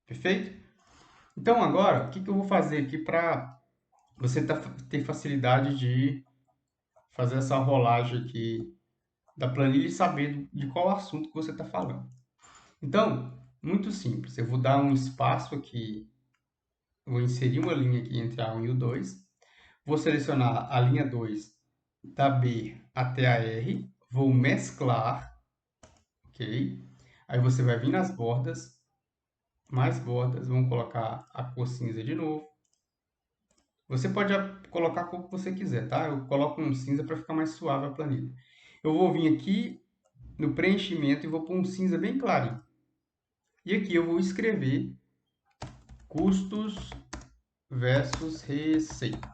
Perfeito? Então, agora, o que eu vou fazer aqui para você ter facilidade de fazer essa rolagem aqui da planilha e saber de qual assunto que você está falando. Então, muito simples. Eu vou dar um espaço aqui, vou inserir uma linha aqui entre a 1 e o 2. Vou selecionar a linha 2 da B até a R. Vou mesclar, ok? Aí você vai vir nas bordas, mais bordas, vamos colocar a cor cinza de novo. Você pode colocar a cor que você quiser, tá? Eu coloco um cinza para ficar mais suave a planilha. Eu vou vir aqui no preenchimento e vou pôr um cinza bem clarinho. E aqui eu vou escrever custos versus receita.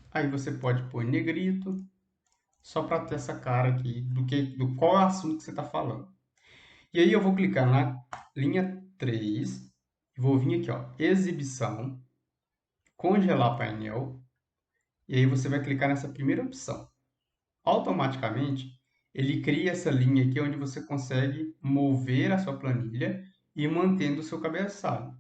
Aí você pode pôr em negrito, só para ter essa cara aqui do qual é o assunto que você está falando. E aí eu vou clicar na linha 3, vou vir aqui, ó, exibição, congelar painel, e aí você vai clicar nessa primeira opção. Automaticamente, ele cria essa linha aqui onde você consegue mover a sua planilha e mantendo o seu cabeçalho.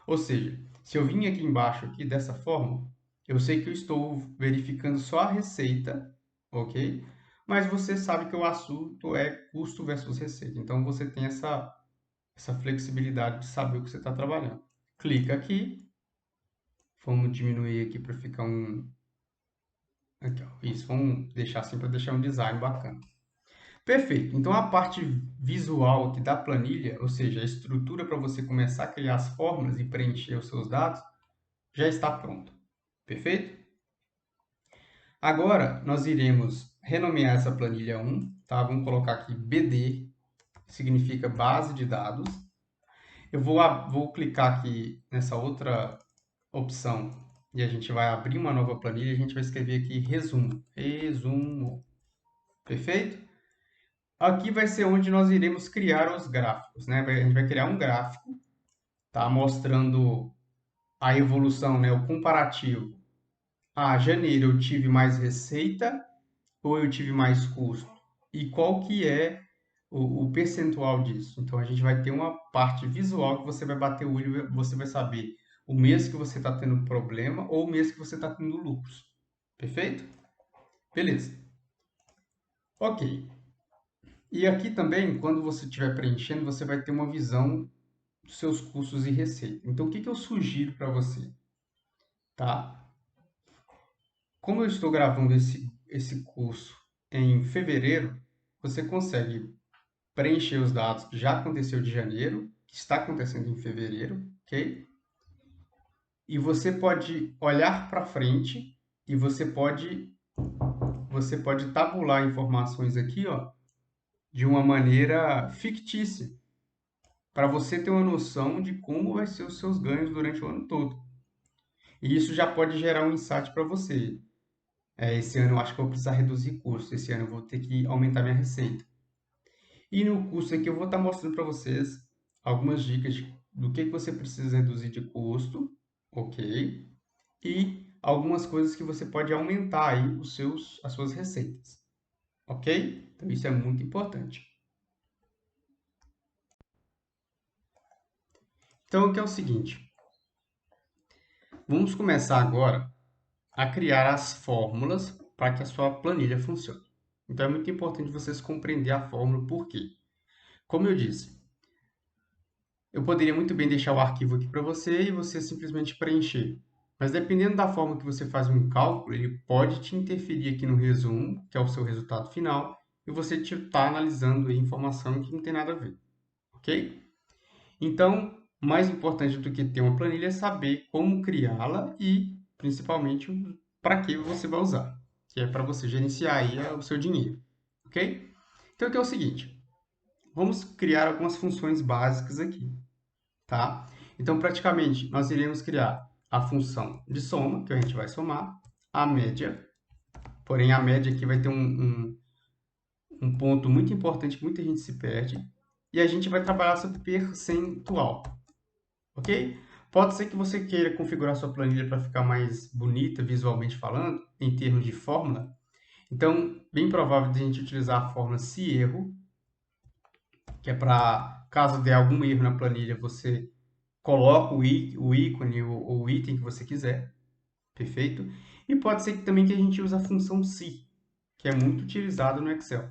Ou seja, se eu vim aqui embaixo aqui dessa forma, eu sei que eu estou verificando só a receita, ok? Mas você sabe que o assunto é custo versus receita. Então, você tem essa flexibilidade de saber o que você está trabalhando. Clica aqui. Vamos diminuir aqui para ficar um... Aqui, ó. Isso, vamos deixar assim para deixar um design bacana. Perfeito. Então, a parte visual aqui da planilha, ou seja, a estrutura para você começar a criar as fórmulas e preencher os seus dados, já está pronto. Perfeito? Agora, nós iremos renomear essa planilha 1, tá? Vamos colocar aqui BD, que significa base de dados. Eu vou clicar aqui nessa outra opção e a gente vai abrir uma nova planilha e a gente vai escrever aqui resumo. Resumo. Perfeito? Aqui vai ser onde nós iremos criar os gráficos, né? A gente vai criar um gráfico, tá? Mostrando a evolução, né? O comparativo. Janeiro eu tive mais receita ou eu tive mais custo? E qual que é o percentual disso? Então, a gente vai ter uma parte visual que você vai bater o olho e você vai saber o mês que você está tendo problema ou o mês que você está tendo lucros. Perfeito? Beleza. Ok. E aqui também, quando você estiver preenchendo, você vai ter uma visão dos seus custos e receita. Então, o que eu sugiro para você? Tá? Como eu estou gravando esse curso em fevereiro, você consegue preencher os dados que já aconteceu de janeiro, que está acontecendo em fevereiro, ok? E você pode olhar para frente e você pode tabular informações aqui, ó, de uma maneira fictícia, para você ter uma noção de como vai ser os seus ganhos durante o ano todo. E isso já pode gerar um insight para você. Esse ano eu acho que eu vou precisar reduzir custo, esse ano eu vou ter que aumentar minha receita. E no curso aqui eu vou estar mostrando para vocês algumas dicas do que você precisa reduzir de custo, ok? E algumas coisas que você pode aumentar aí as suas receitas, ok? Então isso é muito importante. Então aqui é o seguinte, vamos começar agora a criar as fórmulas para que a sua planilha funcione. Então é muito importante vocês compreender a fórmula, por quê? Como eu disse, eu poderia muito bem deixar o arquivo aqui para você e você simplesmente preencher. Mas dependendo da forma que você faz um cálculo, ele pode te interferir aqui no resumo, que é o seu resultado final, e você está analisando aí informação que não tem nada a ver. Ok? Então, mais importante do que ter uma planilha é saber como criá-la e, principalmente, para que você vai usar, que é para você gerenciar aí o seu dinheiro. Ok? Então, aqui é o seguinte, vamos criar algumas funções básicas aqui. Tá? Então, praticamente, nós iremos criar a função de soma, que a gente vai somar, a média, porém a média aqui vai ter um ponto muito importante que muita gente se perde, e a gente vai trabalhar sobre percentual, ok? Pode ser que você queira configurar sua planilha para ficar mais bonita, visualmente falando, em termos de fórmula. Então, bem provável de a gente utilizar a fórmula se erro, que é para, caso der algum erro na planilha, você coloca o ícone ou o item que você quiser, perfeito? E pode ser que também que a gente use a função se, que é muito utilizada no Excel.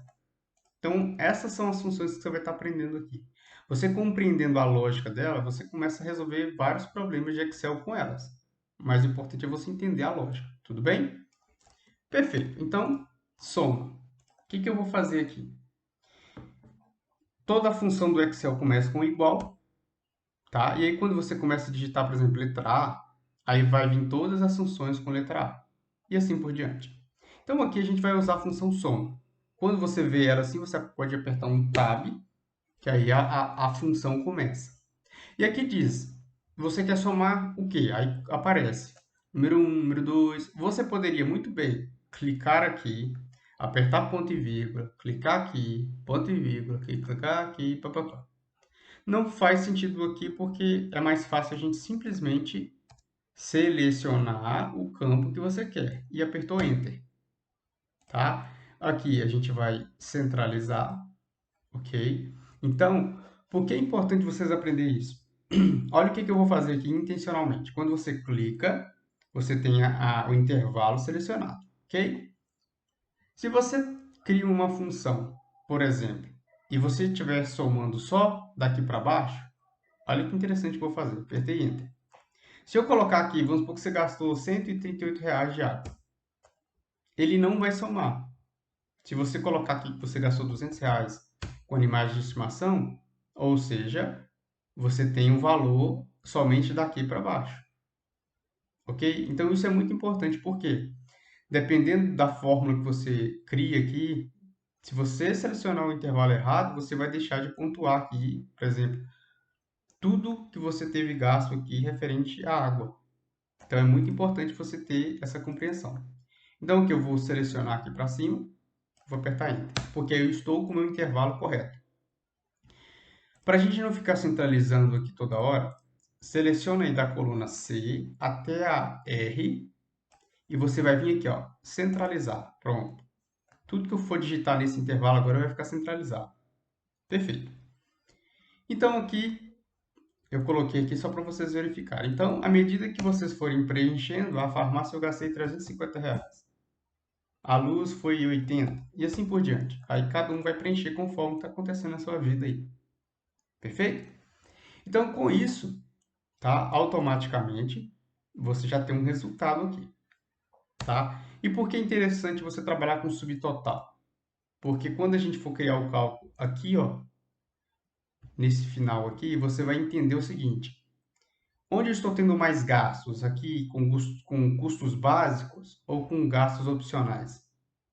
Então, essas são as funções que você vai estar aprendendo aqui. Você compreendendo a lógica dela, você começa a resolver vários problemas de Excel com elas. O mais importante é você entender a lógica, tudo bem? Perfeito. Então, soma. O que eu vou fazer aqui? Toda a função do Excel começa com igual, tá? E aí, quando você começa a digitar, por exemplo, letra A, aí vai vir todas as funções com letra A. E assim por diante. Então, aqui a gente vai usar a função soma. Quando você vê ela assim, você pode apertar um Tab, que aí a função começa. E aqui diz, você quer somar o quê? Aí aparece número 1, número 2. Você poderia muito bem clicar aqui, apertar ponto e vírgula, clicar aqui, ponto e vírgula, clicar aqui, papapá. Não faz sentido aqui porque é mais fácil a gente simplesmente selecionar o campo que você quer e apertou Enter, tá? Aqui a gente vai centralizar, ok? Então, por que é importante vocês aprenderem isso? Olha o que eu vou fazer aqui intencionalmente. Quando você clica, você tem o intervalo selecionado, ok? Se você cria uma função, por exemplo, e você estiver somando só daqui para baixo, olha que interessante que eu vou fazer. Apertei Enter. Se eu colocar aqui, vamos supor que você gastou R$ 138 de água. Ele não vai somar. Se você colocar aqui que você gastou R$ 200 com animais de estimação, ou seja, você tem um valor somente daqui para baixo. Ok? Então, isso é muito importante, porque dependendo da fórmula que você cria aqui, se você selecionar o intervalo errado, você vai deixar de pontuar aqui, por exemplo, tudo que você teve gasto aqui referente à água. Então, é muito importante você ter essa compreensão. Então, o que eu vou selecionar aqui para cima, vou apertar Enter, porque eu estou com o meu intervalo correto. Para a gente não ficar centralizando aqui toda hora, seleciona aí da coluna C até a R e você vai vir aqui, ó, centralizar. Pronto. Tudo que eu for digitar nesse intervalo agora vai ficar centralizado. Perfeito. Então, aqui, eu coloquei aqui só para vocês verificarem. Então, à medida que vocês forem preenchendo, a farmácia eu gastei R$ 350. A luz foi 80 e assim por diante. Aí cada um vai preencher conforme está acontecendo na sua vida aí. Perfeito? Então, com isso, tá? Automaticamente, você já tem um resultado aqui, tá? E por que é interessante você trabalhar com subtotal? Porque quando a gente for criar o cálculo aqui, ó, nesse final aqui, você vai entender o seguinte: onde eu estou tendo mais gastos? Aqui com custos básicos ou com gastos opcionais?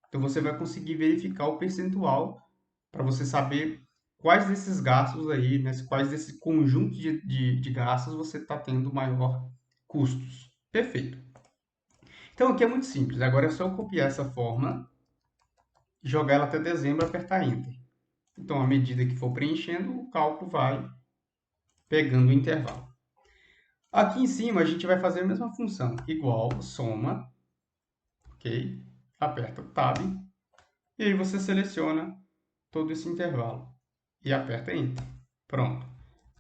Então, você vai conseguir verificar o percentual para você saber quais desses gastos aí, né, quais desse conjunto de gastos você está tendo maior custos. Perfeito. Então, aqui é muito simples. Agora é só eu copiar essa fórmula, jogar ela até dezembro e apertar Enter. Então, à medida que for preenchendo, o cálculo vai pegando o intervalo. Aqui em cima, a gente vai fazer a mesma função. Igual, soma, ok? Aperta o Tab. E aí você seleciona todo esse intervalo. E aperta Enter. Pronto.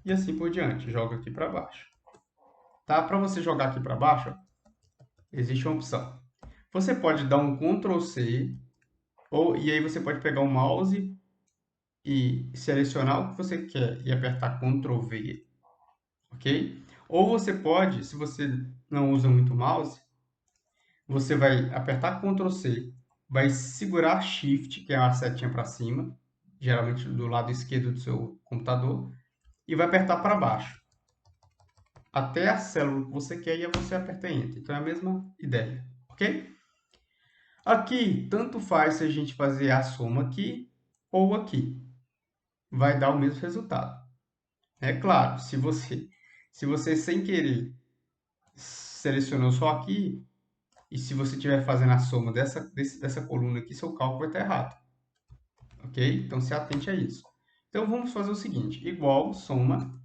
E assim por diante. Joga aqui para baixo. Tá? Para você jogar aqui para baixo, existe uma opção. Você pode dar um Ctrl C, e aí você pode pegar o mouse e selecionar o que você quer e apertar Ctrl V, ok? Ou você pode, se você não usa muito mouse, você vai apertar Ctrl C, vai segurar Shift, que é a setinha para cima, geralmente do lado esquerdo do seu computador, e vai apertar para baixo, até a célula que você quer, e aí você aperta Enter. Então é a mesma ideia, ok? Aqui, tanto faz se a gente fazer a soma aqui ou aqui. Vai dar o mesmo resultado. É claro, se você sem querer selecionou só aqui, e se você estiver fazendo a soma dessa coluna aqui, seu cálculo vai estar errado. Ok? Então, se atente a isso. Então, vamos fazer o seguinte. Igual, soma,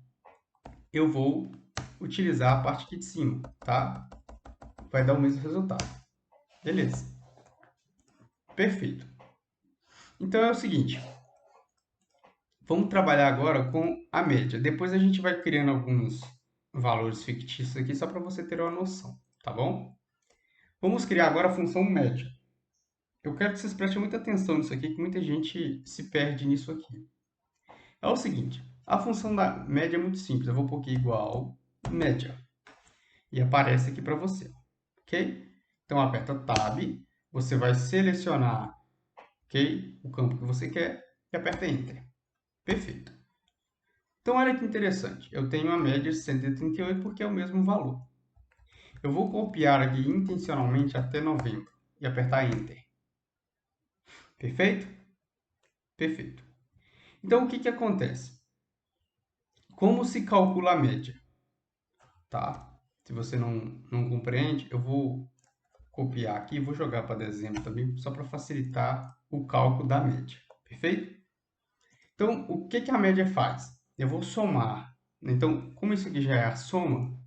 eu vou utilizar a parte aqui de cima, tá? Vai dar o mesmo resultado. Beleza. Perfeito. Então, é o seguinte. Vamos trabalhar agora com a média. Depois a gente vai criando valores fictícios aqui só para você ter uma noção, tá bom? Vamos criar agora a função média. Eu quero que vocês prestem muita atenção nisso aqui, que muita gente se perde nisso aqui. É o seguinte, a função da média é muito simples. Eu vou pôr aqui igual média. E aparece aqui para você, ok? Então, aperta Tab, você vai selecionar, ok? O campo que você quer e aperta Enter. Perfeito. Então, olha que interessante. Eu tenho a média de 138 porque é o mesmo valor. Eu vou copiar aqui intencionalmente até novembro e apertar Enter. Perfeito? Perfeito. Então, o que acontece? Como se calcula a média? Tá? Se você não compreende, eu vou copiar aqui e vou jogar para dezembro também, só para facilitar o cálculo da média. Perfeito? Então, o que a média faz? Eu vou somar. Então, como isso aqui já é a soma,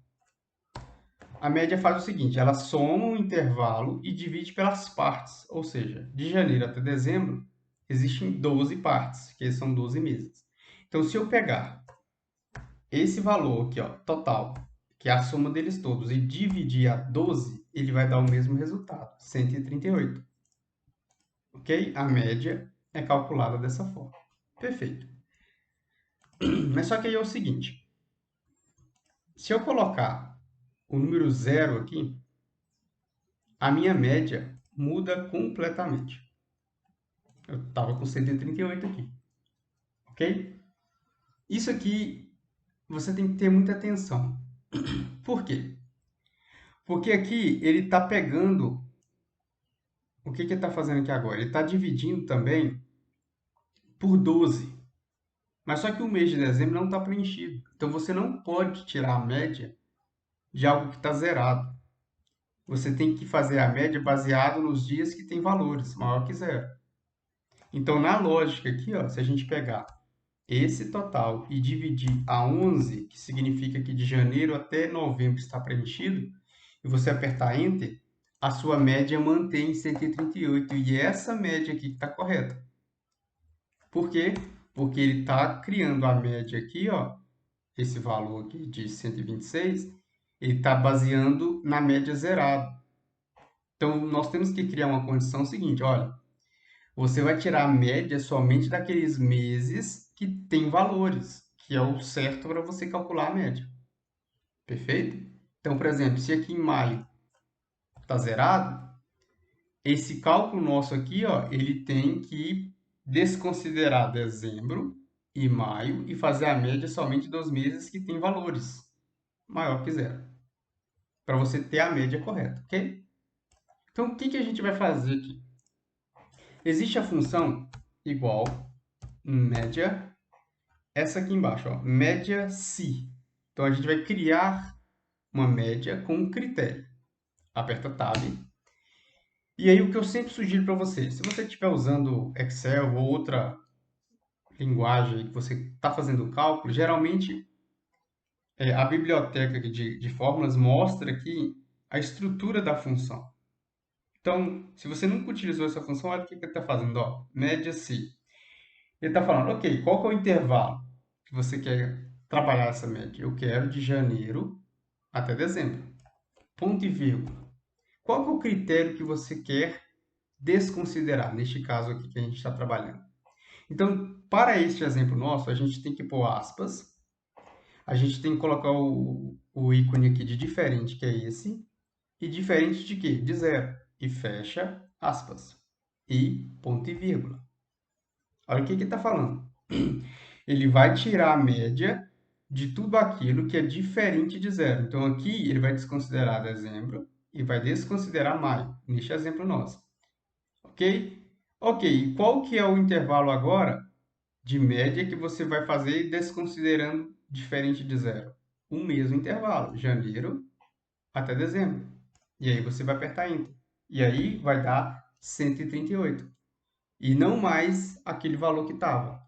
a média faz o seguinte, ela soma um intervalo e divide pelas partes, ou seja, de janeiro até dezembro, existem 12 partes, que são 12 meses. Então, se eu pegar esse valor aqui, ó, total, que é a soma deles todos, e dividir a 12, ele vai dar o mesmo resultado, 138. Ok? A média é calculada dessa forma. Perfeito. Mas só que aí é o seguinte, se eu colocar o número 0 aqui, a minha média muda completamente. Eu estava com 138 aqui, ok? Isso aqui você tem que ter muita atenção. Por quê? Porque aqui ele está pegando... O que ele está fazendo aqui agora? Ele está dividindo também por 12. Mas só que o mês de dezembro não está preenchido. Então você não pode tirar a média de algo que está zerado. Você tem que fazer a média baseado nos dias que tem valores maior que zero. Então, na lógica aqui, ó, se a gente pegar esse total e dividir a 11, que significa que de janeiro até novembro está preenchido, e você apertar Enter, a sua média mantém 138. E essa média aqui que está correta. Por quê? Porque ele está criando a média aqui, ó, esse valor aqui de 126, ele está baseando na média zerada. Então, nós temos que criar uma condição seguinte, olha, você vai tirar a média somente daqueles meses que tem valores, que é o certo para você calcular a média. Perfeito? Então, por exemplo, se aqui em maio está zerado, esse cálculo nosso aqui, ó, ele tem que desconsiderar dezembro e maio e fazer a média somente dos meses que tem valores maior que zero, para você ter a média correta, ok? Então, o que a gente vai fazer aqui? Existe a função igual média, essa aqui embaixo, ó, média se. Então, a gente vai criar uma média com um critério. Aperta Tab. E aí, o que eu sempre sugiro para você, se você estiver usando Excel ou outra linguagem que você está fazendo o cálculo, geralmente a biblioteca de fórmulas mostra aqui a estrutura da função. Então, se você nunca utilizou essa função, olha o que ele está fazendo. Ó, média se. Ele está falando, ok, qual que é o intervalo que você quer trabalhar essa média? Eu quero de janeiro até dezembro. Ponto e vírgula. Qual que é o critério que você quer desconsiderar, neste caso aqui que a gente está trabalhando? Então, para este exemplo nosso, a gente tem que pôr aspas, a gente tem que colocar o ícone aqui de diferente, que é esse, e diferente de quê? De zero. E fecha aspas. E ponto e vírgula. Olha o que ele está falando. Ele vai tirar a média de tudo aquilo que é diferente de zero. Então, aqui ele vai desconsiderar dezembro e vai desconsiderar maio, neste exemplo nosso. Ok? Ok, e qual que é o intervalo agora de média que você vai fazer desconsiderando diferente de zero? O mesmo intervalo, janeiro até dezembro. E aí você vai apertar Enter. E aí vai dar 138. E não mais aquele valor que estava.